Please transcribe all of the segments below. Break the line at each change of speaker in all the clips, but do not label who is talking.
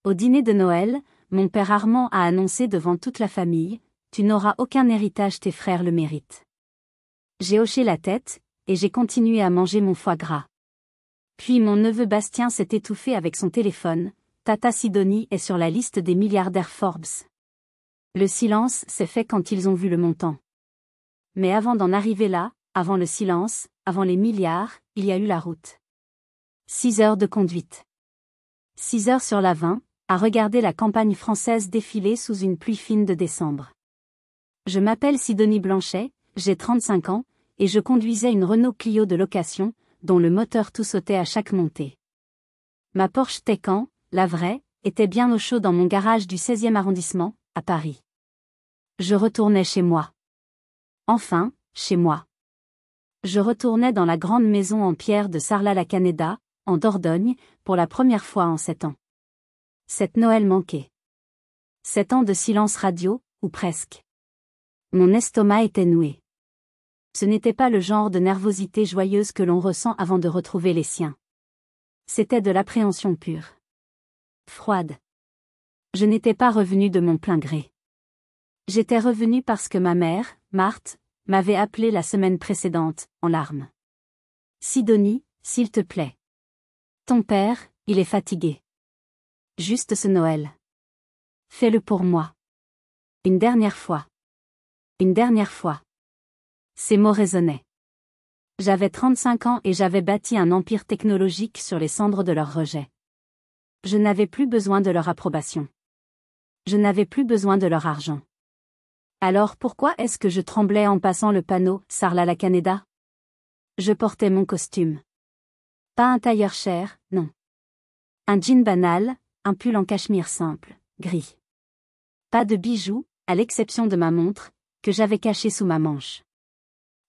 Au dîner de Noël, mon père Armand a annoncé devant toute la famille, « Tu n'auras aucun héritage, tes frères le méritent. » J'ai hoché la tête, et j'ai continué à manger mon foie gras. Puis mon neveu Bastien s'est étouffé avec son téléphone, Tata Sidonie est sur la liste des milliardaires Forbes. Le silence s'est fait quand ils ont vu le montant. Mais avant d'en arriver là, avant le silence, avant les milliards, il y a eu la route. 6 heures de conduite. 6 heures sur la 20, à regarder la campagne française défiler sous une pluie fine de décembre. Je m'appelle Sidonie Blanchet, j'ai 35 ans, et je conduisais une Renault Clio de location, dont le moteur tout sautait à chaque montée. Ma Porsche Taycan, la vraie, était bien au chaud dans mon garage du 16e arrondissement, à Paris. Je retournais chez moi. Enfin, chez moi. Je retournais dans la grande maison en pierre de Sarlat-la-Canéda, en Dordogne, pour la première fois en 7 ans. 7 Noël manqués. 7 ans de silence radio, ou presque. Mon estomac était noué. Ce n'était pas le genre de nervosité joyeuse que l'on ressent avant de retrouver les siens. C'était de l'appréhension pure. Froide. Je n'étais pas revenue de mon plein gré. J'étais revenue parce que ma mère, Marthe, m'avait appelée la semaine précédente, en larmes. « Sidonie, s'il te plaît. Ton père, il est fatigué. Juste ce Noël. Fais-le pour moi. Une dernière fois. Une dernière fois. » Ces mots résonnaient. J'avais 35 ans et j'avais bâti un empire technologique sur les cendres de leur rejet. Je n'avais plus besoin de leur approbation. Je n'avais plus besoin de leur argent. Alors pourquoi est-ce que je tremblais en passant le panneau « Sarlat-la-Canéda » ? Je portais mon costume. Pas un tailleur cher, non. Un jean banal, un pull en cachemire simple, gris. Pas de bijoux, à l'exception de ma montre, que j'avais cachée sous ma manche.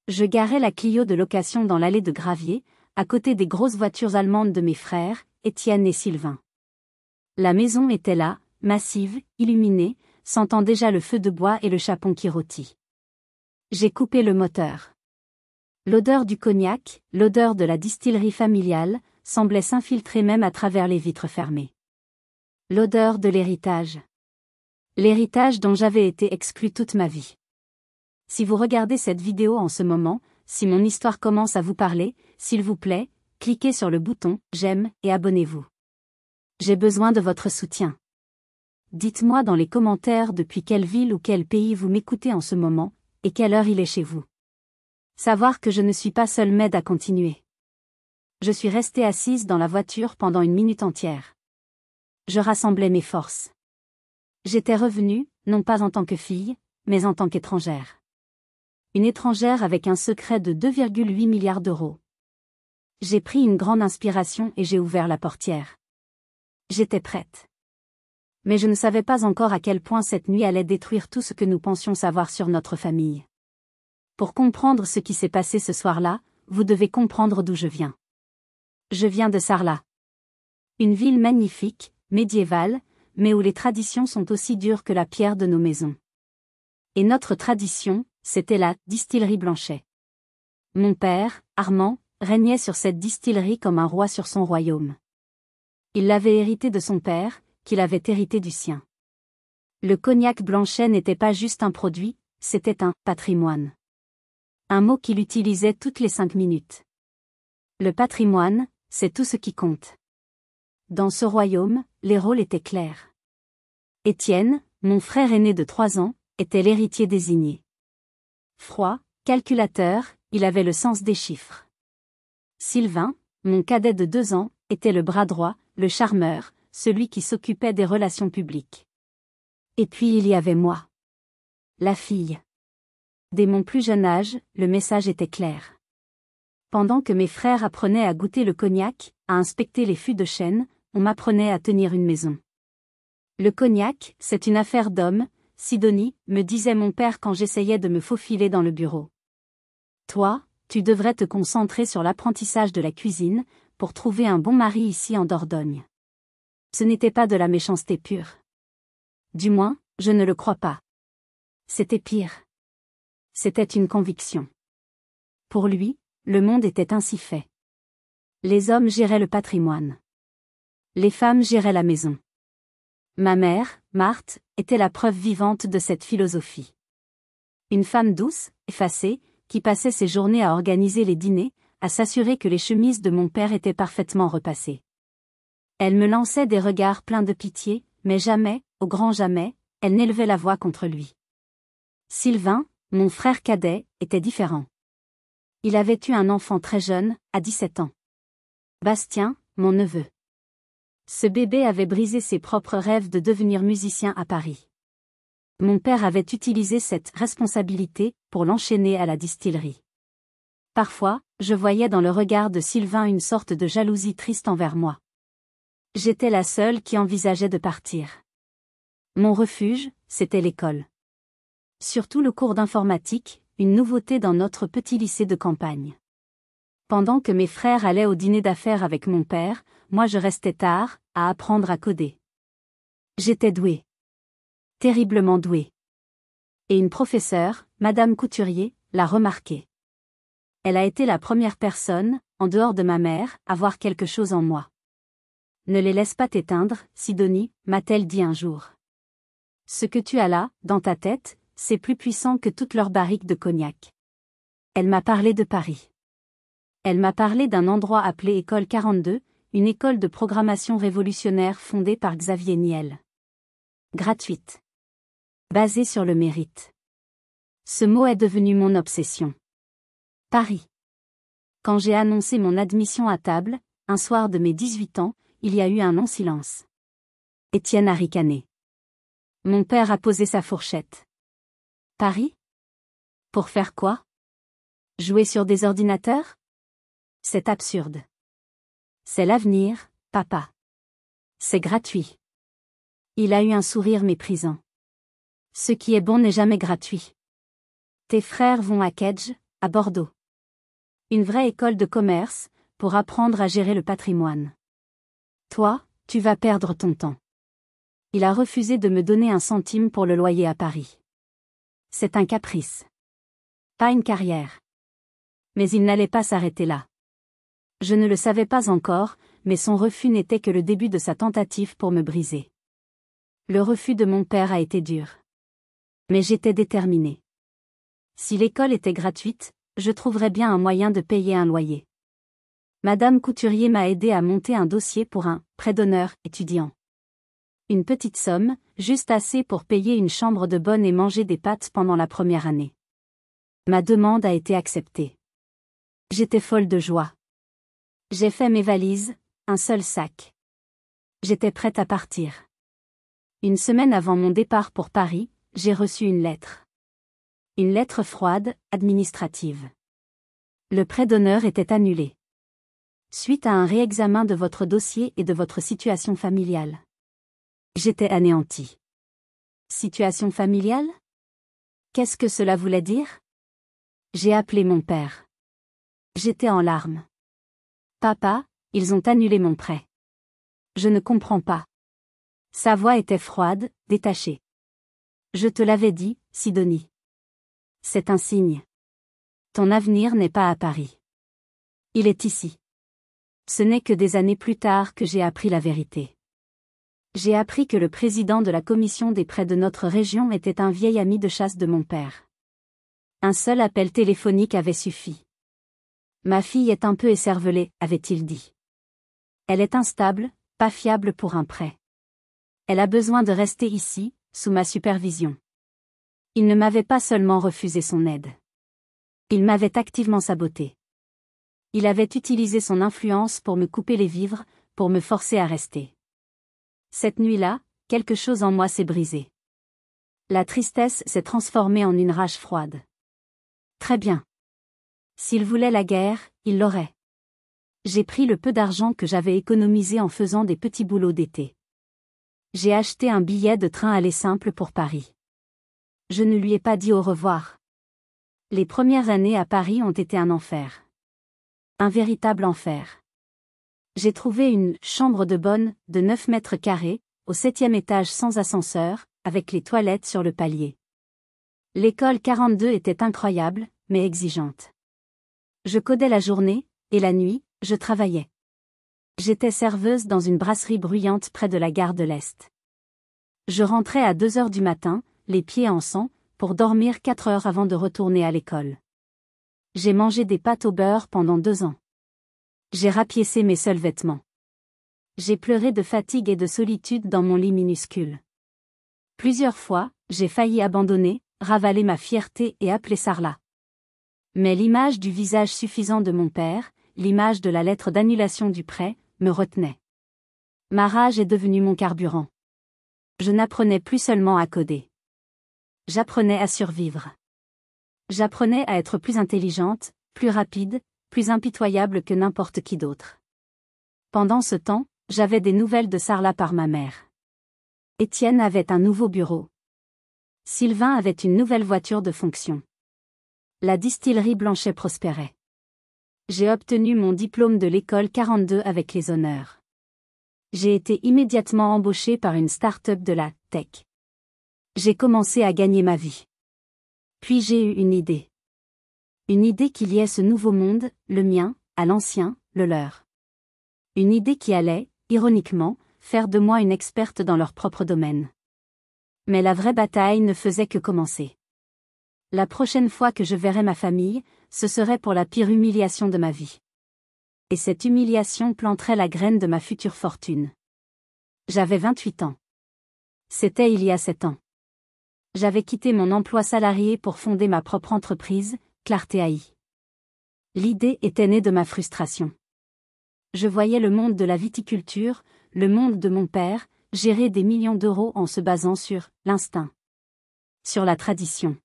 Je garais la Clio de location dans l'allée de gravier, à côté des grosses voitures allemandes de mes frères, Étienne et Sylvain. La maison était là, massive, illuminée, sentant déjà le feu de bois et le chapon qui rôtit. J'ai coupé le moteur. L'odeur du cognac, l'odeur de la distillerie familiale, semblait s'infiltrer même à travers les vitres fermées. L'odeur de l'héritage. L'héritage dont j'avais été exclu toute ma vie. Si vous regardez cette vidéo en ce moment, si mon histoire commence à vous parler, s'il vous plaît, cliquez sur le bouton « J'aime » et abonnez-vous. J'ai besoin de votre soutien. Dites-moi dans les commentaires depuis quelle ville ou quel pays vous m'écoutez en ce moment, et quelle heure il est chez vous. Savoir que je ne suis pas seule m'aide à continuer. Je suis restée assise dans la voiture pendant une minute entière. Je rassemblais mes forces. J'étais revenue, non pas en tant que fille, mais en tant qu'étrangère. Une étrangère avec un secret de 2,8 milliards d'euros. J'ai pris une grande inspiration et j'ai ouvert la portière. J'étais prête. Mais je ne savais pas encore à quel point cette nuit allait détruire tout ce que nous pensions savoir sur notre famille. Pour comprendre ce qui s'est passé ce soir-là, vous devez comprendre d'où je viens. Je viens de Sarlat. Une ville magnifique, médiévale, mais où les traditions sont aussi dures que la pierre de nos maisons. Et notre tradition, c'était la distillerie Blanchet. Mon père, Armand, régnait sur cette distillerie comme un roi sur son royaume. Il l'avait hérité de son père, qu'il avait hérité du sien. Le cognac Blanchet n'était pas juste un produit, c'était un patrimoine. Un mot qu'il utilisait toutes les 5 minutes. Le patrimoine, c'est tout ce qui compte. Dans ce royaume, les rôles étaient clairs. Étienne, mon frère aîné de 3 ans, était l'héritier désigné. Froid, calculateur, il avait le sens des chiffres. Sylvain, mon cadet de 2 ans, était le bras droit, le charmeur, celui qui s'occupait des relations publiques. Et puis il y avait moi. La fille. Dès mon plus jeune âge, le message était clair. Pendant que mes frères apprenaient à goûter le cognac, à inspecter les fûts de chêne, on m'apprenait à tenir une maison. Le cognac, c'est une affaire d'homme, Sidonie, me disait mon père quand j'essayais de me faufiler dans le bureau. Toi, tu devrais te concentrer sur l'apprentissage de la cuisine, pour trouver un bon mari ici en Dordogne. Ce n'était pas de la méchanceté pure. Du moins, je ne le crois pas. C'était pire. C'était une conviction. Pour lui, le monde était ainsi fait. Les hommes géraient le patrimoine. Les femmes géraient la maison. Ma mère, Marthe, était la preuve vivante de cette philosophie. Une femme douce, effacée, qui passait ses journées à organiser les dîners, à s'assurer que les chemises de mon père étaient parfaitement repassées. Elle me lançait des regards pleins de pitié, mais jamais, au grand jamais, elle n'élevait la voix contre lui. Sylvain, mon frère cadet, était différent. Il avait eu un enfant très jeune, à 17 ans. Bastien, mon neveu. Ce bébé avait brisé ses propres rêves de devenir musicien à Paris. Mon père avait utilisé cette responsabilité pour l'enchaîner à la distillerie. Parfois, je voyais dans le regard de Sylvain une sorte de jalousie triste envers moi. J'étais la seule qui envisageait de partir. Mon refuge, c'était l'école. Surtout le cours d'informatique, une nouveauté dans notre petit lycée de campagne. Pendant que mes frères allaient au dîner d'affaires avec mon père, moi je restais tard, à apprendre à coder. J'étais douée. Terriblement douée. Et une professeure, Madame Couturier, l'a remarqué. Elle a été la première personne, en dehors de ma mère, à voir quelque chose en moi. Ne les laisse pas t'éteindre, Sidonie, m'a-t-elle dit un jour. Ce que tu as là, dans ta tête, c'est plus puissant que toutes leurs barriques de cognac. Elle m'a parlé de Paris. Elle m'a parlé d'un endroit appelé École 42, une école de programmation révolutionnaire fondée par Xavier Niel. Gratuite. Basée sur le mérite. Ce mot est devenu mon obsession. Paris. Quand j'ai annoncé mon admission à table, un soir de mes 18 ans, il y a eu un long silence. Étienne a ricané. Mon père a posé sa fourchette. Paris? Pour faire quoi? Jouer sur des ordinateurs? C'est absurde. C'est l'avenir, papa. C'est gratuit. Il a eu un sourire méprisant. Ce qui est bon n'est jamais gratuit. Tes frères vont à Kedge, à Bordeaux. Une vraie école de commerce, pour apprendre à gérer le patrimoine. Toi, tu vas perdre ton temps. Il a refusé de me donner un centime pour le loyer à Paris. C'est un caprice. Pas une carrière. Mais il n'allait pas s'arrêter là. Je ne le savais pas encore, mais son refus n'était que le début de sa tentative pour me briser. Le refus de mon père a été dur. Mais j'étais déterminée. Si l'école était gratuite, je trouverais bien un moyen de payer un loyer. Madame Couturier m'a aidé à monter un dossier pour un prêt d'honneur étudiant. Une petite somme, juste assez pour payer une chambre de bonne et manger des pâtes pendant la première année. Ma demande a été acceptée. J'étais folle de joie. J'ai fait mes valises, un seul sac. J'étais prête à partir. Une semaine avant mon départ pour Paris, j'ai reçu une lettre. Une lettre froide, administrative. Le prêt d'honneur était annulé. Suite à un réexamen de votre dossier et de votre situation familiale. J'étais anéantie. Situation familiale? Qu'est-ce que cela voulait dire? J'ai appelé mon père. J'étais en larmes. Papa, ils ont annulé mon prêt. Je ne comprends pas. Sa voix était froide, détachée. Je te l'avais dit, Sidonie. C'est un signe. Ton avenir n'est pas à Paris. Il est ici. Ce n'est que des années plus tard que j'ai appris la vérité. J'ai appris que le président de la commission des prêts de notre région était un vieil ami de chasse de mon père. Un seul appel téléphonique avait suffi. Ma fille est un peu écervelée, avait-il dit. Elle est instable, pas fiable pour un prêt. Elle a besoin de rester ici, sous ma supervision. Il ne m'avait pas seulement refusé son aide. Il m'avait activement saboté. Il avait utilisé son influence pour me couper les vivres, pour me forcer à rester. Cette nuit-là, quelque chose en moi s'est brisé. La tristesse s'est transformée en une rage froide. Très bien. S'il voulait la guerre, il l'aurait. J'ai pris le peu d'argent que j'avais économisé en faisant des petits boulots d'été. J'ai acheté un billet de train aller simple pour Paris. Je ne lui ai pas dit au revoir. Les premières années à Paris ont été un enfer. Un véritable enfer. J'ai trouvé une chambre de bonne, de 9 mètres carrés, au 7e étage sans ascenseur, avec les toilettes sur le palier. L'école 42 était incroyable, mais exigeante. Je codais la journée, et la nuit, je travaillais. J'étais serveuse dans une brasserie bruyante près de la gare de l'Est. Je rentrais à 2 heures du matin, les pieds en sang, pour dormir 4 heures avant de retourner à l'école. J'ai mangé des pâtes au beurre pendant 2 ans. J'ai rapiécé mes seuls vêtements. J'ai pleuré de fatigue et de solitude dans mon lit minuscule. Plusieurs fois, j'ai failli abandonner, ravaler ma fierté et appeler Sarla. Mais l'image du visage suffisant de mon père, l'image de la lettre d'annulation du prêt, me retenait. Ma rage est devenue mon carburant. Je n'apprenais plus seulement à coder. J'apprenais à survivre. J'apprenais à être plus intelligente, plus rapide, plus impitoyable que n'importe qui d'autre. Pendant ce temps, j'avais des nouvelles de Sarla par ma mère. Étienne avait un nouveau bureau. Sylvain avait une nouvelle voiture de fonction. La distillerie Blanchet prospérait. J'ai obtenu mon diplôme de l'école 42 avec les honneurs. J'ai été immédiatement embauché par une start-up de la tech. J'ai commencé à gagner ma vie. Puis j'ai eu une idée. Une idée qui liait ce nouveau monde, le mien, à l'ancien, le leur. Une idée qui allait, ironiquement, faire de moi une experte dans leur propre domaine. Mais la vraie bataille ne faisait que commencer. La prochaine fois que je verrais ma famille, ce serait pour la pire humiliation de ma vie. Et cette humiliation planterait la graine de ma future fortune. J'avais 28 ans. C'était il y a 7 ans. J'avais quitté mon emploi salarié pour fonder ma propre entreprise, Clarté AI. L'idée était née de ma frustration. Je voyais le monde de la viticulture, le monde de mon père, gérer des millions d'euros en se basant sur l'instinct. Sur la tradition.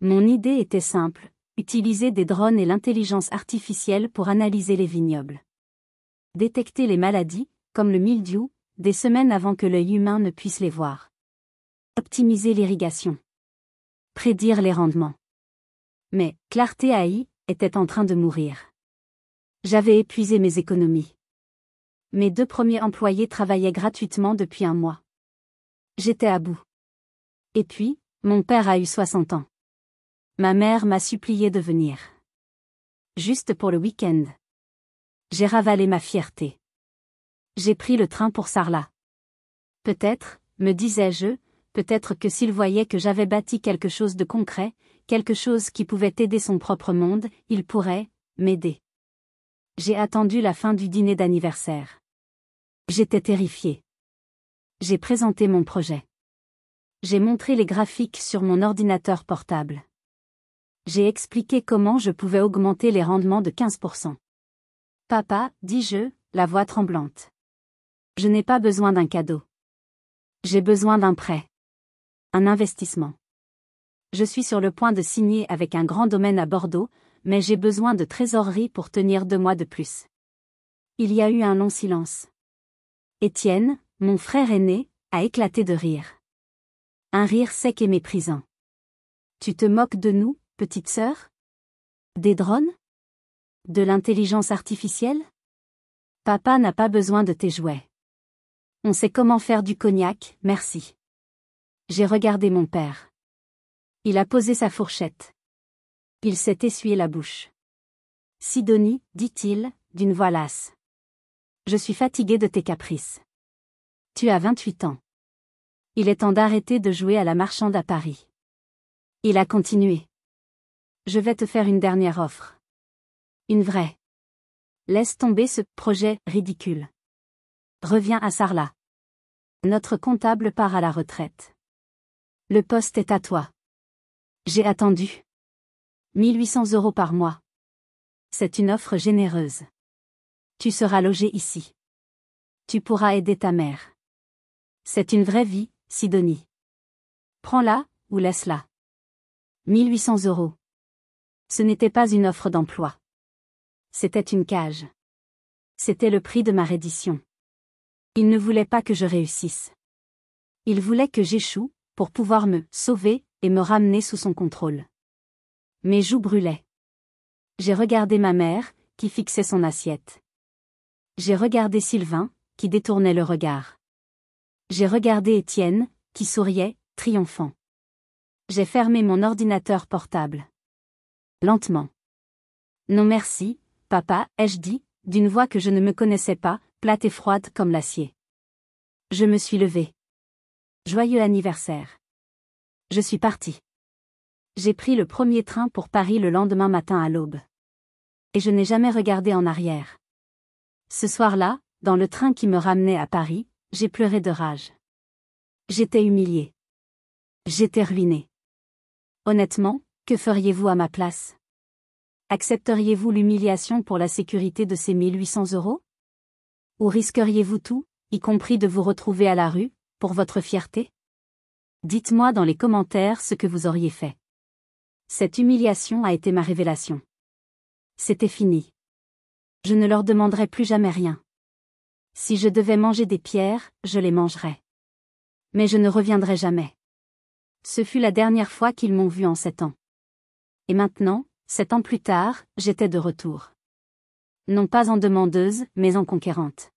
Mon idée était simple, utiliser des drones et l'intelligence artificielle pour analyser les vignobles. Détecter les maladies, comme le mildiou, des semaines avant que l'œil humain ne puisse les voir. Optimiser l'irrigation. Prédire les rendements. Mais Clarté AI était en train de mourir. J'avais épuisé mes économies. Mes 2 premiers employés travaillaient gratuitement depuis 1 mois. J'étais à bout. Et puis, mon père a eu 60 ans. Ma mère m'a supplié de venir. Juste pour le week-end. J'ai ravalé ma fierté. J'ai pris le train pour Sarlat. Peut-être, me disais-je, peut-être que s'il voyait que j'avais bâti quelque chose de concret, quelque chose qui pouvait aider son propre monde, il pourrait m'aider. J'ai attendu la fin du dîner d'anniversaire. J'étais terrifiée. J'ai présenté mon projet. J'ai montré les graphiques sur mon ordinateur portable. J'ai expliqué comment je pouvais augmenter les rendements de 15%. Papa, dis-je, la voix tremblante. Je n'ai pas besoin d'un cadeau. J'ai besoin d'un prêt. Un investissement. Je suis sur le point de signer avec un grand domaine à Bordeaux, mais j'ai besoin de trésorerie pour tenir 2 mois de plus. Il y a eu un long silence. Étienne, mon frère aîné, a éclaté de rire. Un rire sec et méprisant. Tu te moques de nous, petite sœur? Des drones? De l'intelligence artificielle? Papa n'a pas besoin de tes jouets. On sait comment faire du cognac, merci. J'ai regardé mon père. Il a posé sa fourchette. Il s'est essuyé la bouche. Sidonie, dit-il, d'une voix lasse. Je suis fatigué de tes caprices. Tu as 28 ans. Il est temps d'arrêter de jouer à la marchande à Paris. Il a continué. Je vais te faire une dernière offre. Une vraie. Laisse tomber ce projet ridicule. Reviens à Sarlat. Notre comptable part à la retraite. Le poste est à toi. J'ai attendu. 1800 € par mois. C'est une offre généreuse. Tu seras logé ici. Tu pourras aider ta mère. C'est une vraie vie, Sidonie. Prends-la, ou laisse-la. 1800 €. Ce n'était pas une offre d'emploi. C'était une cage. C'était le prix de ma reddition. Il ne voulait pas que je réussisse. Il voulait que j'échoue, pour pouvoir me sauver et me ramener sous son contrôle. Mes joues brûlaient. J'ai regardé ma mère, qui fixait son assiette. J'ai regardé Sylvain, qui détournait le regard. J'ai regardé Étienne, qui souriait, triomphant. J'ai fermé mon ordinateur portable. Lentement. Non merci, papa, ai-je dit, d'une voix que je ne me connaissais pas, plate et froide comme l'acier. Je me suis levée. Joyeux anniversaire. Je suis partie. J'ai pris le premier train pour Paris le lendemain matin à l'aube. Et je n'ai jamais regardé en arrière. Ce soir-là, dans le train qui me ramenait à Paris, j'ai pleuré de rage. J'étais humiliée. J'étais ruinée. Honnêtement, que feriez-vous à ma place? Accepteriez-vous l'humiliation pour la sécurité de ces 1800 €? Ou risqueriez-vous tout, y compris de vous retrouver à la rue, pour votre fierté? Dites-moi dans les commentaires ce que vous auriez fait. Cette humiliation a été ma révélation. C'était fini. Je ne leur demanderai plus jamais rien. Si je devais manger des pierres, je les mangerais. Mais je ne reviendrai jamais. Ce fut la dernière fois qu'ils m'ont vue en 7 ans. Et maintenant, 7 ans plus tard, j'étais de retour. Non pas en demandeuse, mais en conquérante.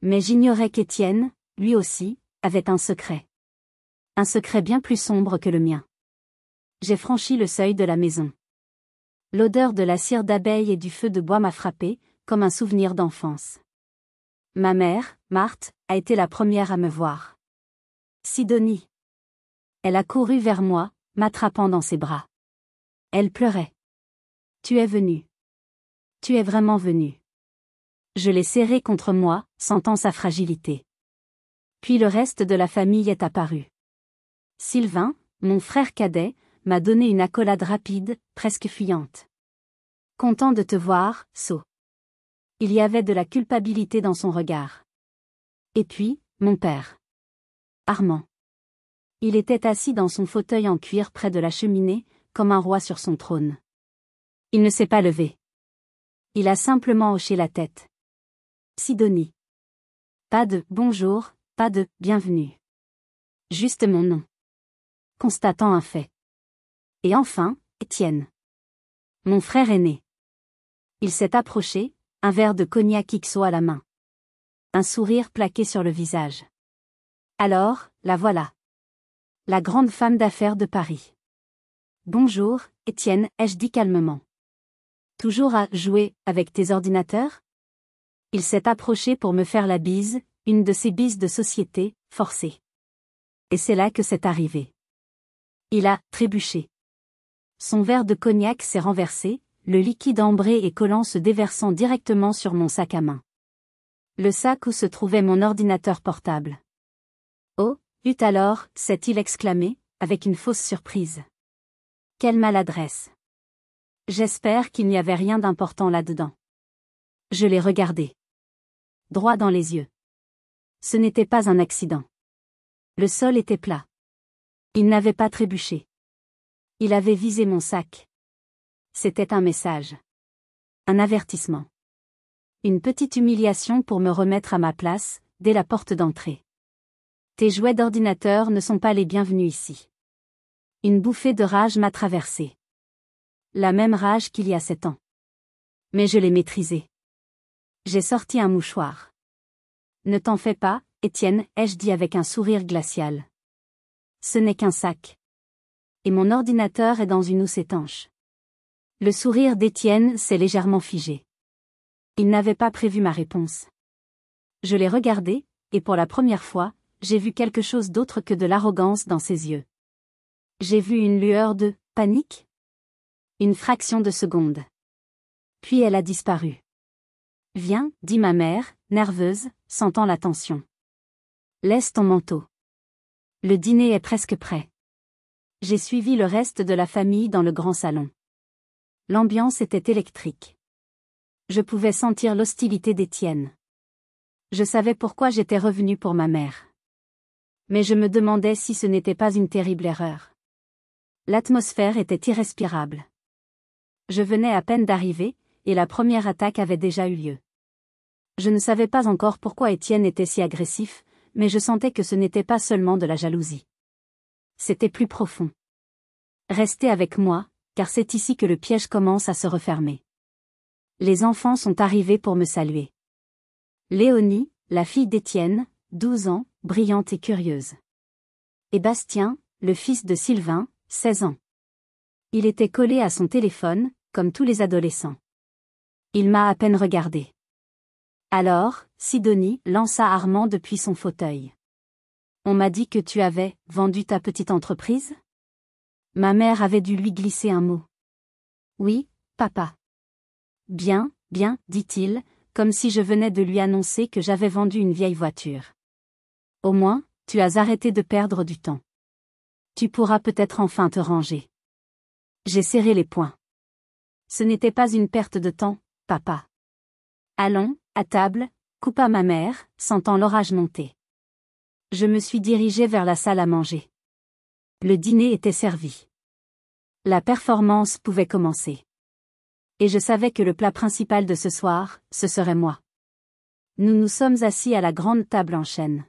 Mais j'ignorais qu'Étienne, lui aussi, avait un secret. Un secret bien plus sombre que le mien. J'ai franchi le seuil de la maison. L'odeur de la cire d'abeille et du feu de bois m'a frappé, comme un souvenir d'enfance. Ma mère, Marthe, a été la première à me voir. Sidonie. Elle a couru vers moi, m'attrapant dans ses bras. Elle pleurait. Tu es venue. Tu es vraiment venue. Je l'ai serrée contre moi, sentant sa fragilité. Puis le reste de la famille est apparu. Sylvain, mon frère cadet, m'a donné une accolade rapide, presque fuyante. Content de te voir, So. Il y avait de la culpabilité dans son regard. Et puis, mon père. Armand. Il était assis dans son fauteuil en cuir près de la cheminée, comme un roi sur son trône. Il ne s'est pas levé. Il a simplement hoché la tête. Sidonie. Pas de « bonjour », pas de « bienvenue ». Juste mon nom. Constatant un fait. Et enfin, Étienne. Mon frère aîné. Il s'est approché, un verre de cognac XO à la main. Un sourire plaqué sur le visage. Alors, la voilà. La grande femme d'affaires de Paris. Bonjour, Étienne, ai-je dit calmement. Toujours à jouer avec tes ordinateurs? Il s'est approché pour me faire la bise, une de ces bises de société, forcée. Et c'est là que c'est arrivé. Il a trébuché. Son verre de cognac s'est renversé, le liquide ambré et collant se déversant directement sur mon sac à main. Le sac où se trouvait mon ordinateur portable. Oh, eut alors, s'est-il exclamé, avec une fausse surprise. Quelle maladresse. J'espère qu'il n'y avait rien d'important là-dedans. Je l'ai regardé. Droit dans les yeux. Ce n'était pas un accident. Le sol était plat. Il n'avait pas trébuché. Il avait visé mon sac. C'était un message. Un avertissement. Une petite humiliation pour me remettre à ma place, dès la porte d'entrée. Tes jouets d'ordinateur ne sont pas les bienvenus ici. Une bouffée de rage m'a traversée. La même rage qu'il y a 7 ans. Mais je l'ai maîtrisée. J'ai sorti un mouchoir. Ne t'en fais pas, Étienne, ai-je dit avec un sourire glacial. Ce n'est qu'un sac. Et mon ordinateur est dans une housse étanche. Le sourire d'Étienne s'est légèrement figé. Il n'avait pas prévu ma réponse. Je l'ai regardé, et pour la première fois, j'ai vu quelque chose d'autre que de l'arrogance dans ses yeux. J'ai vu une lueur de panique. Une fraction de seconde. Puis elle a disparu. Viens, dit ma mère, nerveuse, sentant la tension. Laisse ton manteau. Le dîner est presque prêt. J'ai suivi le reste de la famille dans le grand salon. L'ambiance était électrique. Je pouvais sentir l'hostilité d'Étienne. Je savais pourquoi j'étais revenue pour ma mère. Mais je me demandais si ce n'était pas une terrible erreur. L'atmosphère était irrespirable. Je venais à peine d'arriver, et la première attaque avait déjà eu lieu. Je ne savais pas encore pourquoi Étienne était si agressif, mais je sentais que ce n'était pas seulement de la jalousie. C'était plus profond. Restez avec moi, car c'est ici que le piège commence à se refermer. Les enfants sont arrivés pour me saluer. Léonie, la fille d'Étienne, 12 ans, brillante et curieuse. Et Bastien, le fils de Sylvain, 16 ans. Il était collé à son téléphone, comme tous les adolescents. Il m'a à peine regardé. Alors, Sidonie lança Armand depuis son fauteuil. On m'a dit que tu avais vendu ta petite entreprise? Ma mère avait dû lui glisser un mot. Oui, papa. Bien, bien, dit-il, comme si je venais de lui annoncer que j'avais vendu une vieille voiture. Au moins, tu as arrêté de perdre du temps. Tu pourras peut-être enfin te ranger. J'ai serré les poings. Ce n'était pas une perte de temps, papa. Allons, à table, coupa ma mère, sentant l'orage monter. Je me suis dirigée vers la salle à manger. Le dîner était servi. La performance pouvait commencer. Et je savais que le plat principal de ce soir, ce serait moi. Nous nous sommes assis à la grande table en chêne.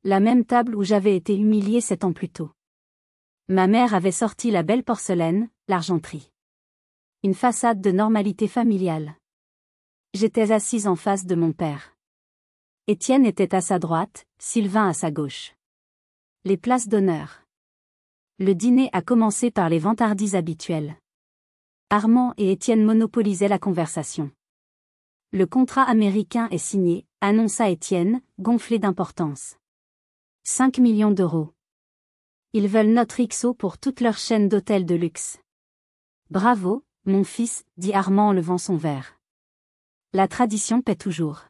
La même table où j'avais été humiliée 7 ans plus tôt. Ma mère avait sorti la belle porcelaine, l'argenterie. Une façade de normalité familiale. J'étais assise en face de mon père. Étienne était à sa droite, Sylvain à sa gauche. Les places d'honneur. Le dîner a commencé par les vantardises habituelles. Armand et Étienne monopolisaient la conversation. Le contrat américain est signé, annonça Étienne, gonflé d'importance. 5 millions d'euros. Ils veulent notre XO pour toute leur chaîne d'hôtels de luxe. Bravo, mon fils, dit Armand en levant son verre. La tradition paie toujours.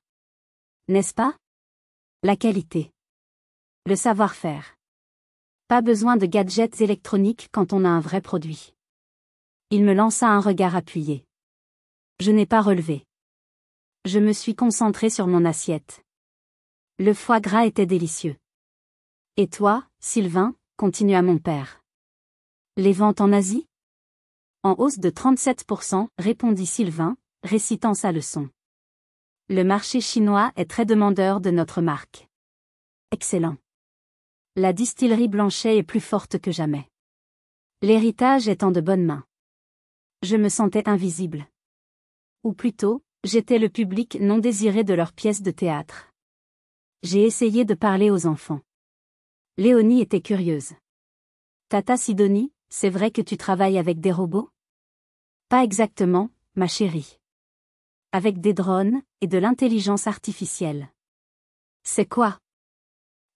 N'est-ce pas? La qualité. Le savoir-faire. Pas besoin de gadgets électroniques quand on a un vrai produit. Il me lança un regard appuyé. Je n'ai pas relevé. Je me suis concentré sur mon assiette. Le foie gras était délicieux. Et toi, Sylvain, continua mon père. Les ventes en Asie? En hausse de 37%, répondit Sylvain, récitant sa leçon. Le marché chinois est très demandeur de notre marque. Excellent. La distillerie Blanchet est plus forte que jamais. L'héritage est en de bonnes mains. Je me sentais invisible. Ou plutôt, j'étais le public non désiré de leur pièce de théâtre. J'ai essayé de parler aux enfants. Léonie était curieuse. Tata Sidonie, c'est vrai que tu travailles avec des robots? Pas exactement, ma chérie. Avec des drones, et de l'intelligence artificielle. C'est quoi?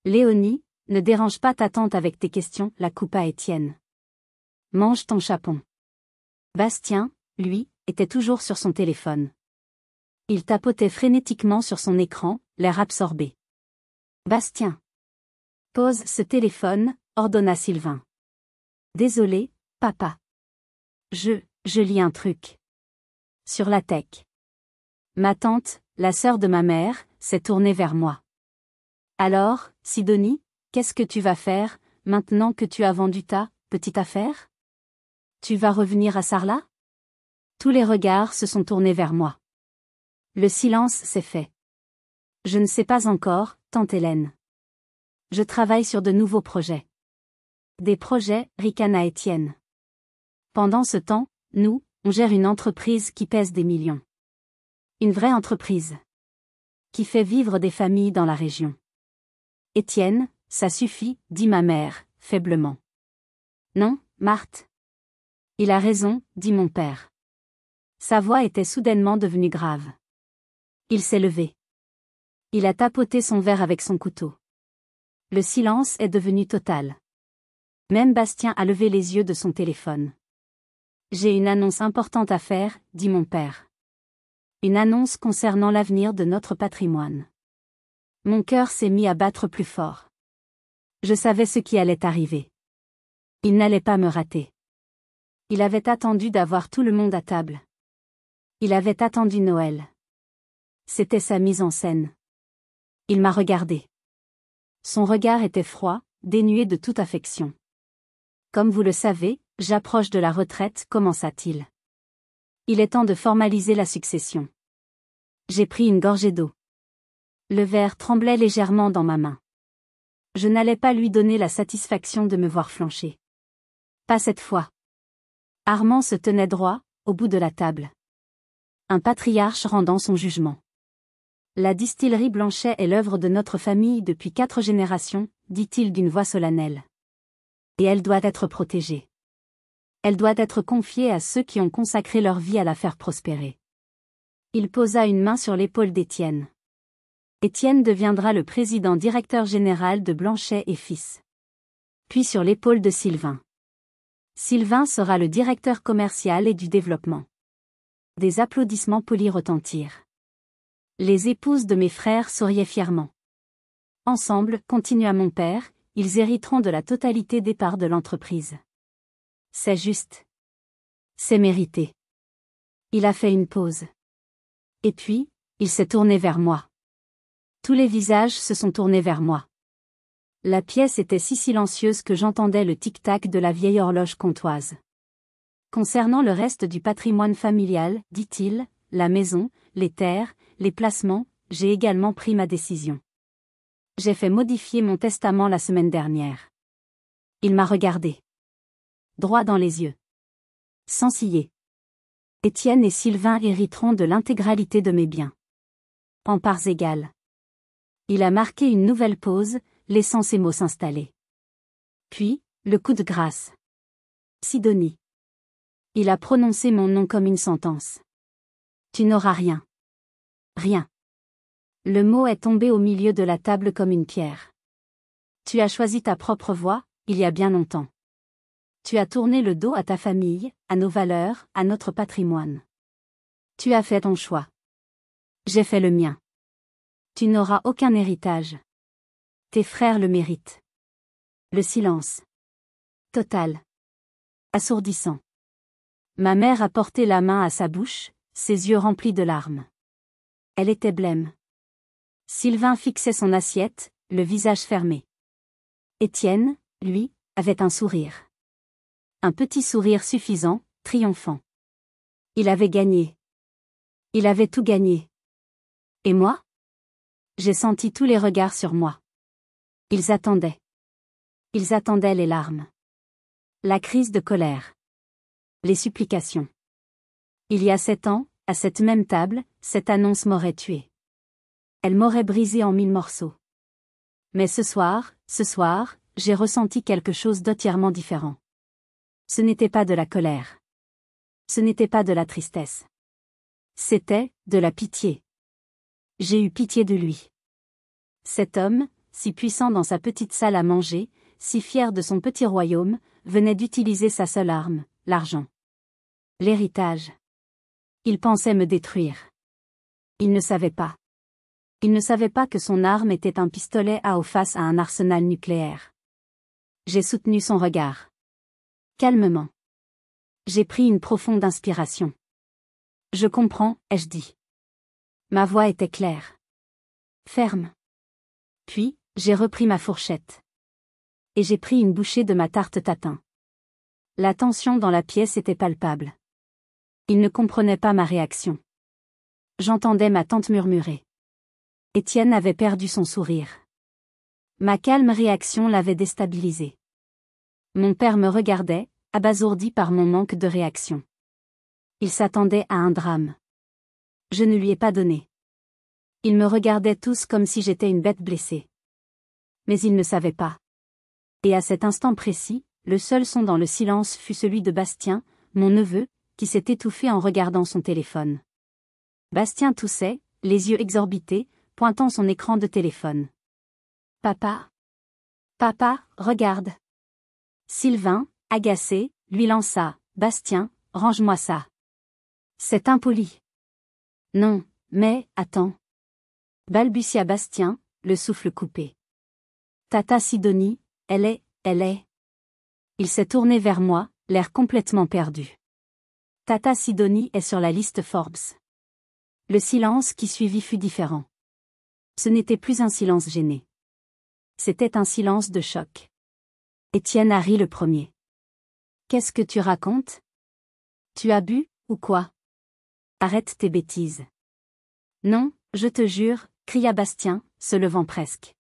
Léonie, ne dérange pas ta tante avec tes questions, la coupa Étienne. Mange ton chapon. Bastien, lui, était toujours sur son téléphone. Il tapotait frénétiquement sur son écran, l'air absorbé. Bastien. Pose ce téléphone, ordonna Sylvain. Désolé, papa. Je lis un truc. Sur la tech. Ma tante, la sœur de ma mère, s'est tournée vers moi. Alors, Sidonie, qu'est-ce que tu vas faire, maintenant que tu as vendu ta petite affaire? Tu vas revenir à Sarlat? Tous les regards se sont tournés vers moi. Le silence s'est fait. Je ne sais pas encore, tante Hélène. Je travaille sur de nouveaux projets. Des projets, ricana Étienne. Pendant ce temps, nous, on gère une entreprise qui pèse des millions. Une vraie entreprise. Qui fait vivre des familles dans la région. Étienne, ça suffit, dit ma mère, faiblement. Non, Marthe. Il a raison, dit mon père. Sa voix était soudainement devenue grave. Il s'est levé. Il a tapoté son verre avec son couteau. Le silence est devenu total. Même Bastien a levé les yeux de son téléphone. J'ai une annonce importante à faire, dit mon père. Une annonce concernant l'avenir de notre patrimoine. Mon cœur s'est mis à battre plus fort. Je savais ce qui allait arriver. Il n'allait pas me rater. Il avait attendu d'avoir tout le monde à table. Il avait attendu Noël. C'était sa mise en scène. Il m'a regardé. Son regard était froid, dénué de toute affection. Comme vous le savez, j'approche de la retraite, commença-t-il. Il est temps de formaliser la succession. J'ai pris une gorgée d'eau. Le verre tremblait légèrement dans ma main. Je n'allais pas lui donner la satisfaction de me voir flancher. Pas cette fois. Armand se tenait droit, au bout de la table. Un patriarche rendant son jugement. La distillerie Blanchet est l'œuvre de notre famille depuis 4 générations, dit-il d'une voix solennelle. Et elle doit être protégée. Elle doit être confiée à ceux qui ont consacré leur vie à la faire prospérer. Il posa une main sur l'épaule d'Étienne. Étienne deviendra le président-directeur général de Blanchet et Fils. Puis sur l'épaule de Sylvain. Sylvain sera le directeur commercial et du développement. Des applaudissements polis retentirent. Les épouses de mes frères souriaient fièrement. Ensemble, continua mon père, ils hériteront de la totalité des parts de l'entreprise. C'est juste. C'est mérité. Il a fait une pause. Et puis, il s'est tourné vers moi. Tous les visages se sont tournés vers moi. La pièce était si silencieuse que j'entendais le tic-tac de la vieille horloge comtoise. Concernant le reste du patrimoine familial, dit-il, la maison, les terres, les placements, j'ai également pris ma décision. J'ai fait modifier mon testament la semaine dernière. Il m'a regardé. Droit dans les yeux. Sans ciller. Étienne et Sylvain hériteront de l'intégralité de mes biens. En parts égales. Il a marqué une nouvelle pause, laissant ses mots s'installer. Puis, le coup de grâce. Sidonie. Il a prononcé mon nom comme une sentence. Tu n'auras rien. Rien. Le mot est tombé au milieu de la table comme une pierre. Tu as choisi ta propre voie, il y a bien longtemps. Tu as tourné le dos à ta famille, à nos valeurs, à notre patrimoine. Tu as fait ton choix. J'ai fait le mien. Tu n'auras aucun héritage. Tes frères le méritent. Le silence. Total. Assourdissant. Ma mère a porté la main à sa bouche, ses yeux remplis de larmes. Elle était blême. Sylvain fixait son assiette, le visage fermé. Étienne, lui, avait un sourire. Un petit sourire suffisant, triomphant. Il avait gagné. Il avait tout gagné. Et moi ? J'ai senti tous les regards sur moi. Ils attendaient. Ils attendaient les larmes. La crise de colère. Les supplications. Il y a 7 ans, à cette même table, cette annonce m'aurait tué. Elle m'aurait brisé en 1000 morceaux. Mais ce soir, j'ai ressenti quelque chose d'entièrement différent. Ce n'était pas de la colère. Ce n'était pas de la tristesse. C'était, de la pitié. J'ai eu pitié de lui. Cet homme, si puissant dans sa petite salle à manger, si fier de son petit royaume, venait d'utiliser sa seule arme, l'argent. L'héritage. Il pensait me détruire. Il ne savait pas. Il ne savait pas que son arme était un pistolet à eau face à un arsenal nucléaire. J'ai soutenu son regard. Calmement. J'ai pris une profonde inspiration. Je comprends, ai-je dit. Ma voix était claire. Ferme. Puis, j'ai repris ma fourchette. Et j'ai pris une bouchée de ma tarte tatin. La tension dans la pièce était palpable. Il ne comprenait pas ma réaction. J'entendais ma tante murmurer. Étienne avait perdu son sourire. Ma calme réaction l'avait déstabilisé. Mon père me regardait, abasourdi par mon manque de réaction. Il s'attendait à un drame. Je ne lui ai pas donné. Ils me regardaient tous comme si j'étais une bête blessée. Mais ils ne savaient pas. Et à cet instant précis, le seul son dans le silence fut celui de Bastien, mon neveu, qui s'est étouffé en regardant son téléphone. Bastien toussait, les yeux exorbités, pointant son écran de téléphone. Papa. Papa, regarde. Sylvain, agacé, lui lança. Bastien, range-moi ça. C'est impoli. Non, mais, attends. Balbutia Bastien, le souffle coupé. Tata Sidonie, elle est. Il s'est tourné vers moi, l'air complètement perdu. Tata Sidonie est sur la liste Forbes. Le silence qui suivit fut différent. Ce n'était plus un silence gêné. C'était un silence de choc. Étienne a ri le premier. Qu'est-ce que tu racontes ? Tu as bu, ou quoi ? Arrête tes bêtises. Non, je te jure, cria Bastien, se levant presque.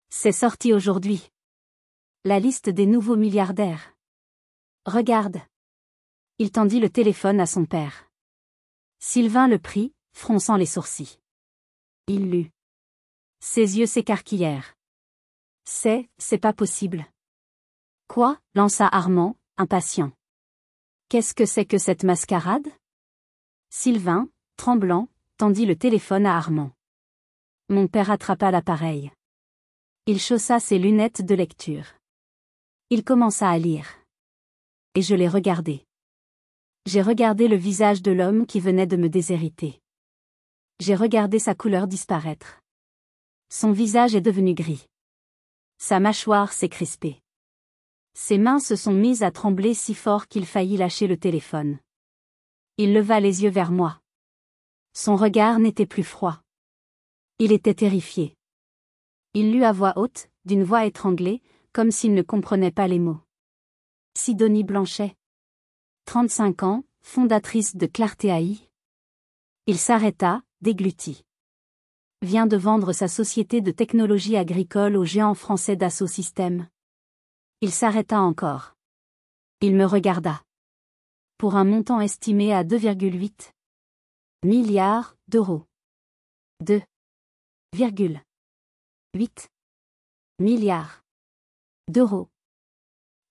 C'est sorti aujourd'hui. La liste des nouveaux milliardaires. Regarde. Il tendit le téléphone à son père. Sylvain le prit, fronçant les sourcils. Il lut. Ses yeux s'écarquillèrent. C'est pas possible. Quoi ? Lança Armand, impatient. Qu'est-ce que c'est que cette mascarade ? Sylvain, tremblant, tendit le téléphone à Armand. Mon père attrapa l'appareil. Il chaussa ses lunettes de lecture. Il commença à lire. Et je l'ai regardé. J'ai regardé le visage de l'homme qui venait de me déshériter. J'ai regardé sa couleur disparaître. Son visage est devenu gris. Sa mâchoire s'est crispée. Ses mains se sont mises à trembler si fort qu'il faillit lâcher le téléphone. Il leva les yeux vers moi. Son regard n'était plus froid. Il était terrifié. Il lut à voix haute, d'une voix étranglée, comme s'il ne comprenait pas les mots. Sidonie Blanchet. 35 ans, fondatrice de Clarté AI. Il s'arrêta, dégluti. Vient de vendre sa société de technologie agricole au géant français Dassault Systèmes. Il s'arrêta encore. Il me regarda. Pour un montant estimé à 2,8 milliards d'euros. 2,8 milliards d'euros.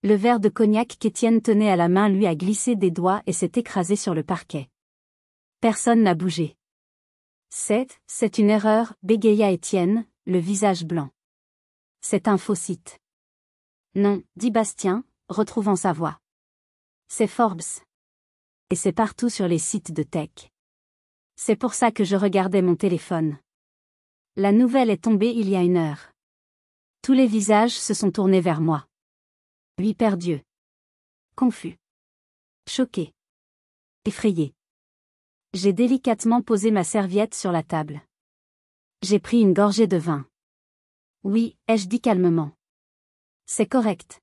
Le verre de cognac qu'Étienne tenait à la main lui a glissé des doigts et s'est écrasé sur le parquet. Personne n'a bougé. C'est une erreur, bégaya Étienne, le visage blanc. C'est un faux site. Non, dit Bastien, retrouvant sa voix. C'est Forbes. Et c'est partout sur les sites de tech. C'est pour ça que je regardais mon téléphone. La nouvelle est tombée il y a 1 heure. Tous les visages se sont tournés vers moi. Lui perdieux. Confus. Choqué. Effrayé. J'ai délicatement posé ma serviette sur la table. J'ai pris une gorgée de vin. Oui, ai-je dit calmement. C'est correct.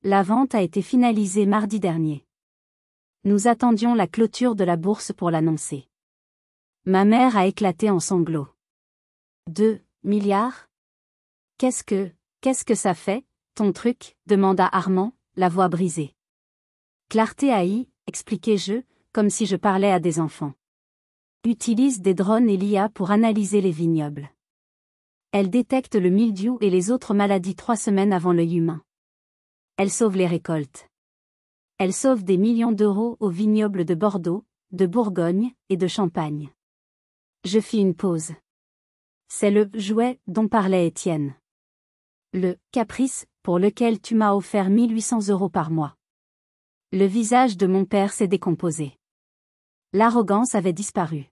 La vente a été finalisée mardi dernier. Nous attendions la clôture de la bourse pour l'annoncer. Ma mère a éclaté en sanglots. 2 milliards? Qu'est-ce que ça fait, ton truc? Demanda Armand, la voix brisée. Clarté AI, expliquai-je, comme si je parlais à des enfants. Utilise des drones et l'IA pour analyser les vignobles. Elle détecte le mildiou et les autres maladies 3 semaines avant l'œil humain. Elle sauve les récoltes. Elle sauve des millions d'euros aux vignobles de Bordeaux, de Bourgogne et de Champagne. Je fis une pause. C'est le jouet dont parlait Étienne. Le caprice pour lequel tu m'as offert 1 800 € par mois. Le visage de mon père s'est décomposé. L'arrogance avait disparu.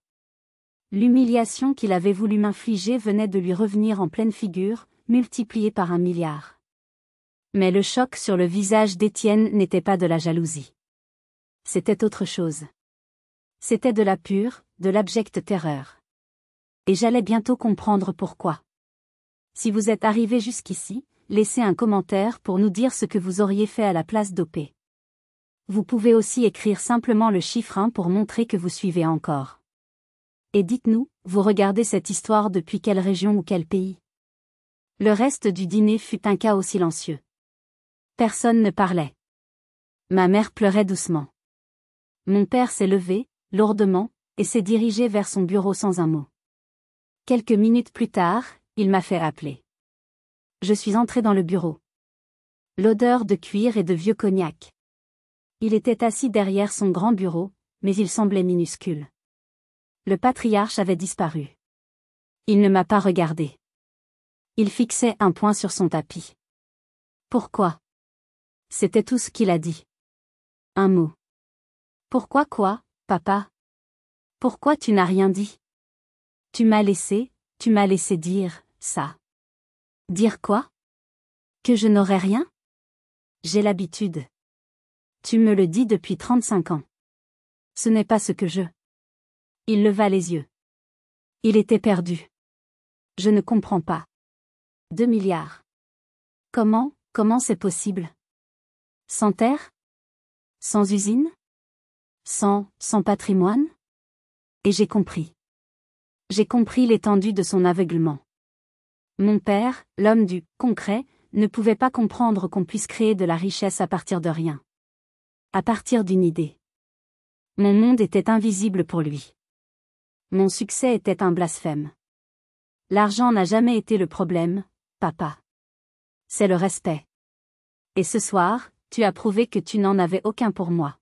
L'humiliation qu'il avait voulu m'infliger venait de lui revenir en pleine figure, multipliée par 1 milliard. Mais le choc sur le visage d'Étienne n'était pas de la jalousie. C'était autre chose. C'était de la pure, de l'abjecte terreur. Et j'allais bientôt comprendre pourquoi. Si vous êtes arrivé jusqu'ici, laissez un commentaire pour nous dire ce que vous auriez fait à la place d'OP. Vous pouvez aussi écrire simplement le chiffre 1 pour montrer que vous suivez encore. Et dites-nous, vous regardez cette histoire depuis quelle région ou quel pays? Le reste du dîner fut un chaos silencieux. Personne ne parlait. Ma mère pleurait doucement. Mon père s'est levé, lourdement, et s'est dirigé vers son bureau sans un mot. Quelques minutes plus tard, il m'a fait appeler. Je suis entré dans le bureau. L'odeur de cuir et de vieux cognac. Il était assis derrière son grand bureau, mais il semblait minuscule. Le patriarche avait disparu. Il ne m'a pas regardé. Il fixait un poing sur son tapis. Pourquoi? C'était tout ce qu'il a dit. Un mot. Pourquoi quoi, papa? Pourquoi tu n'as rien dit? Tu m'as laissé dire, ça. Dire quoi? Que je n'aurais rien? J'ai l'habitude. Tu me le dis depuis 35 ans. Ce n'est pas ce que je... Il leva les yeux. Il était perdu. Je ne comprends pas. 2 milliards. Comment c'est possible? Sans terre? Sans usine? Sans patrimoine? Et j'ai compris. J'ai compris l'étendue de son aveuglement. Mon père, l'homme du concret, ne pouvait pas comprendre qu'on puisse créer de la richesse à partir de rien. À partir d'une idée. Mon monde était invisible pour lui. Mon succès était un blasphème. L'argent n'a jamais été le problème, papa. C'est le respect. Et ce soir, tu as prouvé que tu n'en avais aucun pour moi.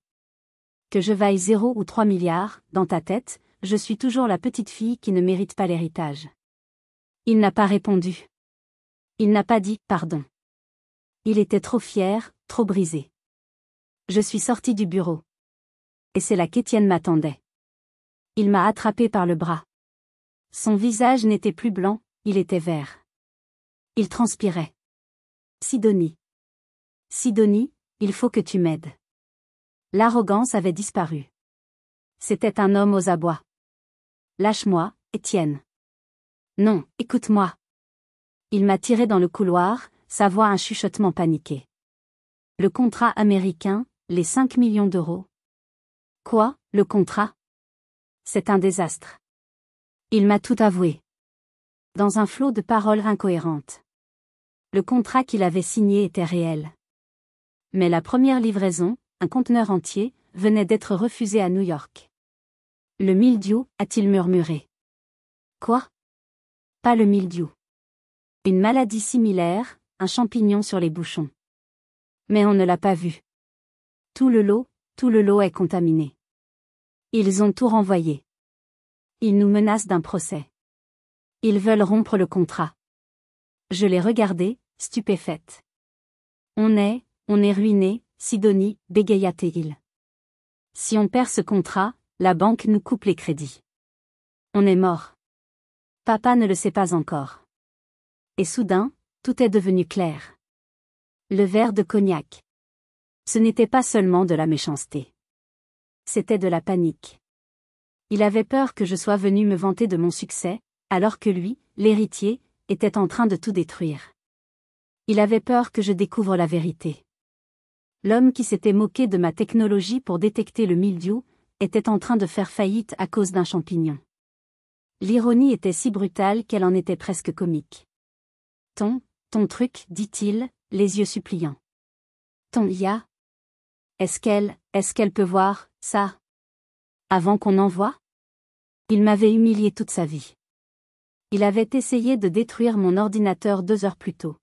Que je vaille 0 ou 3 milliards, dans ta tête, je suis toujours la petite fille qui ne mérite pas l'héritage. Il n'a pas répondu. Il n'a pas dit « pardon ». Il était trop fier, trop brisé. Je suis sortie du bureau. Et c'est là qu'Étienne m'attendait. Il m'a attrapé par le bras. Son visage n'était plus blanc, il était vert. Il transpirait. Sidonie. Sidonie, il faut que tu m'aides. L'arrogance avait disparu. C'était un homme aux abois. Lâche-moi, Étienne. Non, écoute-moi. Il m'a tiré dans le couloir, sa voix un chuchotement paniqué. Le contrat américain, les 5 millions d'euros. Quoi, le contrat? C'est un désastre. Il m'a tout avoué. Dans un flot de paroles incohérentes. Le contrat qu'il avait signé était réel. Mais la première livraison, un conteneur entier, venait d'être refusé à New York. Le mildiou, a-t-il murmuré. Quoi? Pas le mildiou. Une maladie similaire, un champignon sur les bouchons. Mais on ne l'a pas vu. Tout le lot est contaminé. Ils ont tout renvoyé. Ils nous menacent d'un procès. Ils veulent rompre le contrat. Je l'ai regardé, stupéfaite. On est ruiné, Sidonie, bégaya-t-il. Si on perd ce contrat, la banque nous coupe les crédits. On est mort. Papa ne le sait pas encore. Et soudain, tout est devenu clair. Le verre de cognac. Ce n'était pas seulement de la méchanceté. C'était de la panique. Il avait peur que je sois venu me vanter de mon succès, alors que lui, l'héritier, était en train de tout détruire. Il avait peur que je découvre la vérité. L'homme qui s'était moqué de ma technologie pour détecter le mildiou, était en train de faire faillite à cause d'un champignon. L'ironie était si brutale qu'elle en était presque comique. Ton truc, dit-il, les yeux suppliants. Ton IA? Est-ce qu'elle peut voir, ça? Avant qu'on envoie? Il m'avait humilié toute sa vie. Il avait essayé de détruire mon ordinateur 2 heures plus tôt.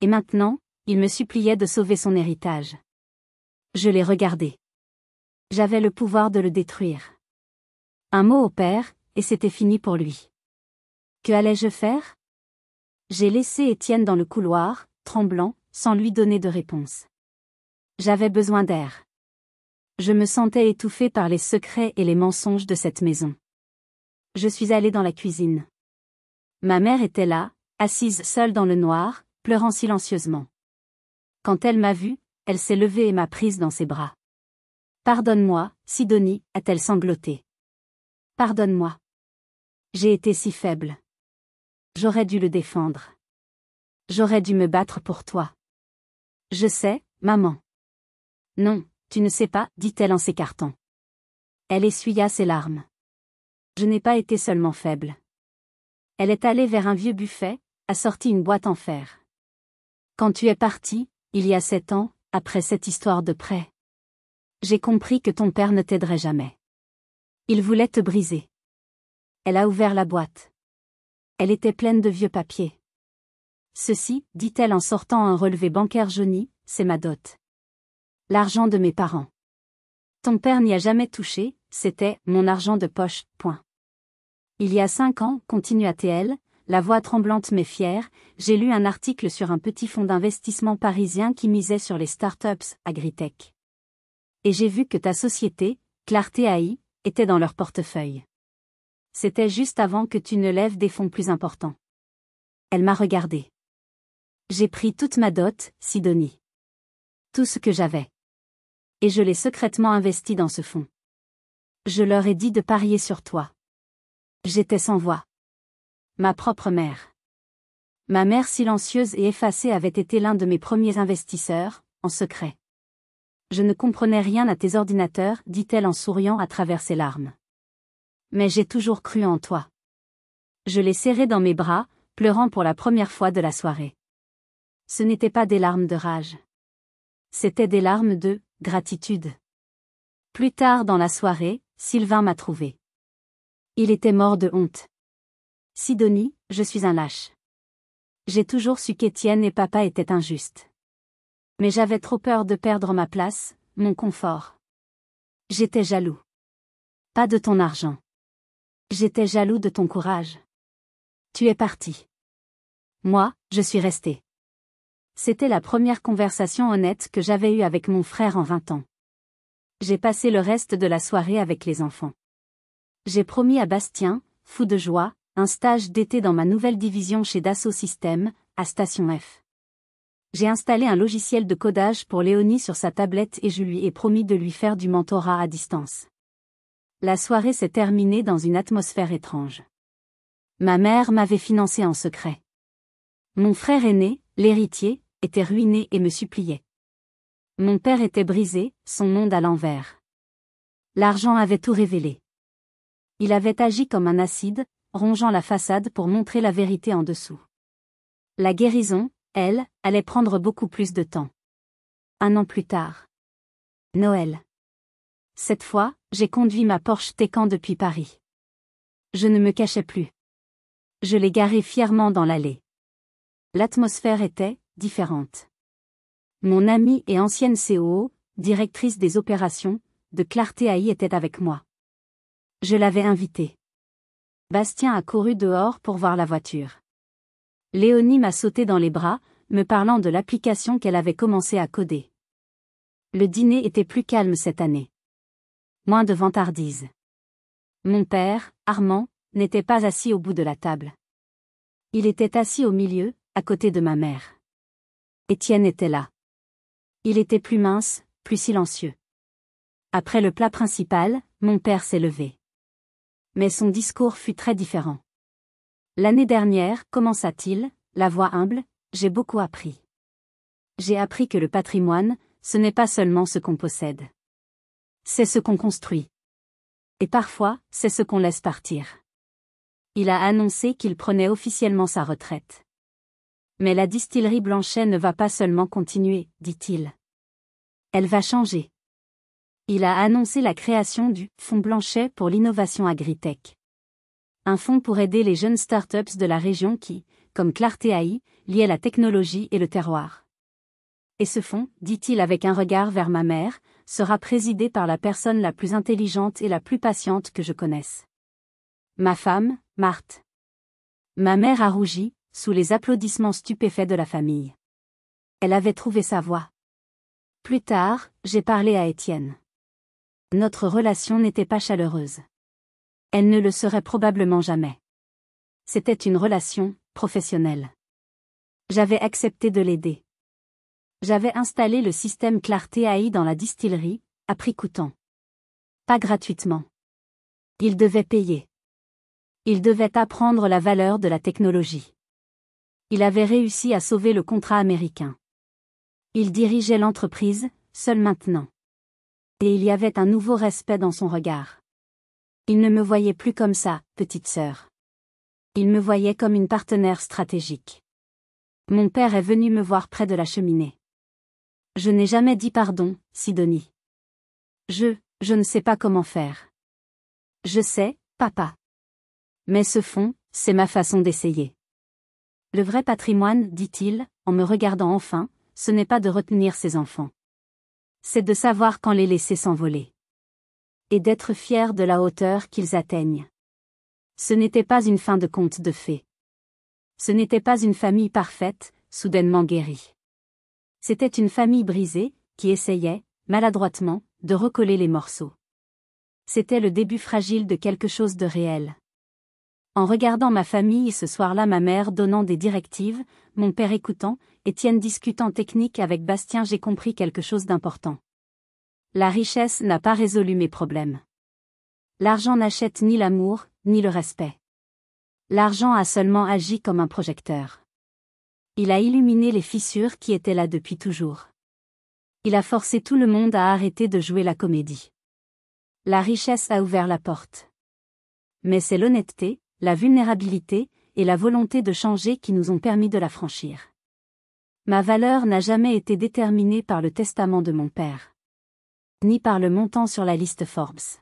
Et maintenant, il me suppliait de sauver son héritage. Je l'ai regardé. J'avais le pouvoir de le détruire. Un mot au père, et c'était fini pour lui. Que allais-je faire? J'ai laissé Étienne dans le couloir, tremblant, sans lui donner de réponse. J'avais besoin d'air. Je me sentais étouffée par les secrets et les mensonges de cette maison. Je suis allée dans la cuisine. Ma mère était là, assise seule dans le noir, pleurant silencieusement. Quand elle m'a vue, elle s'est levée et m'a prise dans ses bras. Pardonne-moi, Sidonie, a-t-elle sangloté. Pardonne-moi. J'ai été si faible. J'aurais dû le défendre. J'aurais dû me battre pour toi. Je sais, maman. Non, tu ne sais pas, dit-elle en s'écartant. Elle essuya ses larmes. Je n'ai pas été seulement faible. Elle est allée vers un vieux buffet, a sorti une boîte en fer. Quand tu es parti, il y a 7 ans, après cette histoire de prêt. J'ai compris que ton père ne t'aiderait jamais. Il voulait te briser. Elle a ouvert la boîte. Elle était pleine de vieux papiers. Ceci, dit-elle en sortant un relevé bancaire jauni, c'est ma dot. L'argent de mes parents. Ton père n'y a jamais touché, c'était mon argent de poche, point. Il y a 5 ans, continua-t-elle, la voix tremblante mais fière, j'ai lu un article sur un petit fonds d'investissement parisien qui misait sur les startups, agritech. Et j'ai vu que ta société, Clarté AI, était dans leur portefeuille. C'était juste avant que tu ne lèves des fonds plus importants. Elle m'a regardé. J'ai pris toute ma dot, Sidonie. Tout ce que j'avais. Et je l'ai secrètement investi dans ce fonds. Je leur ai dit de parier sur toi. J'étais sans voix. Ma propre mère. Ma mère silencieuse et effacée avait été l'un de mes premiers investisseurs, en secret. Je ne comprenais rien à tes ordinateurs, dit-elle en souriant à travers ses larmes. Mais j'ai toujours cru en toi. Je l'ai serré dans mes bras, pleurant pour la première fois de la soirée. Ce n'étaient pas des larmes de rage. C'étaient des larmes de gratitude. Plus tard dans la soirée, Sylvain m'a trouvée. Il était mort de honte. Sidonie, je suis un lâche. J'ai toujours su qu'Étienne et papa étaient injustes. Mais j'avais trop peur de perdre ma place, mon confort. J'étais jaloux. Pas de ton argent. J'étais jaloux de ton courage. Tu es parti. Moi, je suis resté. C'était la première conversation honnête que j'avais eue avec mon frère en 20 ans. J'ai passé le reste de la soirée avec les enfants. J'ai promis à Bastien, fou de joie, un stage d'été dans ma nouvelle division chez Dassault Systèmes, à Station F. J'ai installé un logiciel de codage pour Léonie sur sa tablette et je lui ai promis de lui faire du mentorat à distance. La soirée s'est terminée dans une atmosphère étrange. Ma mère m'avait financé en secret. Mon frère aîné, l'héritier, était ruiné et me suppliait. Mon père était brisé, son monde à l'envers. L'argent avait tout révélé. Il avait agi comme un acide, rongeant la façade pour montrer la vérité en dessous. La guérison, elle, allait prendre beaucoup plus de temps. 1 an plus tard. Noël. Cette fois, j'ai conduit ma Porsche Taycan depuis Paris. Je ne me cachais plus. Je l'ai garée fièrement dans l'allée. L'atmosphère était différente. Mon amie et ancienne COO, directrice des opérations, de Clarté AI était avec moi. Je l'avais invitée. Bastien a couru dehors pour voir la voiture. Léonie m'a sauté dans les bras, me parlant de l'application qu'elle avait commencé à coder. Le dîner était plus calme cette année. Moins de vantardise. Mon père, Armand, n'était pas assis au bout de la table. Il était assis au milieu, à côté de ma mère. Étienne était là. Il était plus mince, plus silencieux. Après le plat principal, mon père s'est levé. Mais son discours fut très différent. L'année dernière, commença-t-il, la voix humble, j'ai beaucoup appris. J'ai appris que le patrimoine, ce n'est pas seulement ce qu'on possède. C'est ce qu'on construit. Et parfois, c'est ce qu'on laisse partir. Il a annoncé qu'il prenait officiellement sa retraite. Mais la distillerie Blanchet ne va pas seulement continuer, dit-il. Elle va changer. Il a annoncé la création du Fonds Blanchet pour l'innovation agritech. Un fonds pour aider les jeunes startups de la région qui, comme Clarté AI, liaient la technologie et le terroir. Et ce fonds, dit-il avec un regard vers ma mère, sera présidé par la personne la plus intelligente et la plus patiente que je connaisse. Ma femme, Marthe. Ma mère a rougi, sous les applaudissements stupéfaits de la famille. Elle avait trouvé sa voie. Plus tard, j'ai parlé à Étienne. Notre relation n'était pas chaleureuse. Elle ne le serait probablement jamais. C'était une relation professionnelle. J'avais accepté de l'aider. J'avais installé le système Clarté AI dans la distillerie, à prix coûtant. Pas gratuitement. Il devait payer. Il devait apprendre la valeur de la technologie. Il avait réussi à sauver le contrat américain. Il dirigeait l'entreprise, seul maintenant. Et il y avait un nouveau respect dans son regard. Il ne me voyait plus comme ça, petite sœur. Il me voyait comme une partenaire stratégique. Mon père est venu me voir près de la cheminée. Je n'ai jamais dit pardon, Sidonie. Je ne sais pas comment faire. Je sais, papa. Mais ce fonds, c'est ma façon d'essayer. Le vrai patrimoine, dit-il, en me regardant enfin, ce n'est pas de retenir ses enfants. C'est de savoir quand les laisser s'envoler. Et d'être fier de la hauteur qu'ils atteignent. Ce n'était pas une fin de conte de fées. Ce n'était pas une famille parfaite, soudainement guérie. C'était une famille brisée, qui essayait, maladroitement, de recoller les morceaux. C'était le début fragile de quelque chose de réel. En regardant ma famille ce soir-là, ma mère donnant des directives, mon père écoutant, Étienne discutant technique avec Bastien, j'ai compris quelque chose d'important. La richesse n'a pas résolu mes problèmes. L'argent n'achète ni l'amour, ni le respect. L'argent a seulement agi comme un projecteur. Il a illuminé les fissures qui étaient là depuis toujours. Il a forcé tout le monde à arrêter de jouer la comédie. La richesse a ouvert la porte. Mais c'est l'honnêteté, la vulnérabilité, et la volonté de changer qui nous ont permis de la franchir. Ma valeur n'a jamais été déterminée par le testament de mon père. Ni par le montant sur la liste Forbes.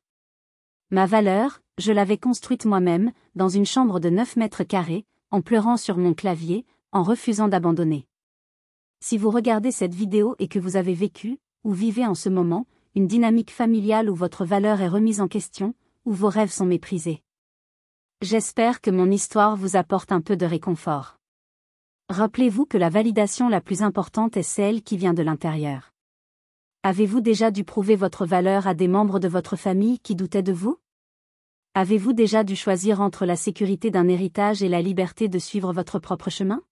Ma valeur, je l'avais construite moi-même, dans une chambre de 9 mètres carrés, en pleurant sur mon clavier, en refusant d'abandonner. Si vous regardez cette vidéo et que vous avez vécu, ou vivez en ce moment, une dynamique familiale où votre valeur est remise en question, où vos rêves sont méprisés. J'espère que mon histoire vous apporte un peu de réconfort. Rappelez-vous que la validation la plus importante est celle qui vient de l'intérieur. Avez-vous déjà dû prouver votre valeur à des membres de votre famille qui doutaient de vous? Avez-vous déjà dû choisir entre la sécurité d'un héritage et la liberté de suivre votre propre chemin?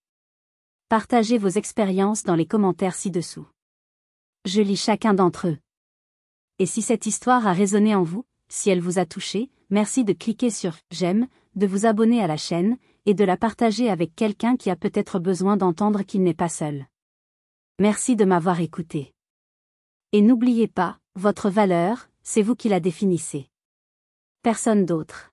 Partagez vos expériences dans les commentaires ci-dessous. Je lis chacun d'entre eux. Et si cette histoire a résonné en vous, si elle vous a touché, merci de cliquer sur « J'aime », de vous abonner à la chaîne, et de la partager avec quelqu'un qui a peut-être besoin d'entendre qu'il n'est pas seul. Merci de m'avoir écouté. Et n'oubliez pas, votre valeur, c'est vous qui la définissez. Personne d'autre.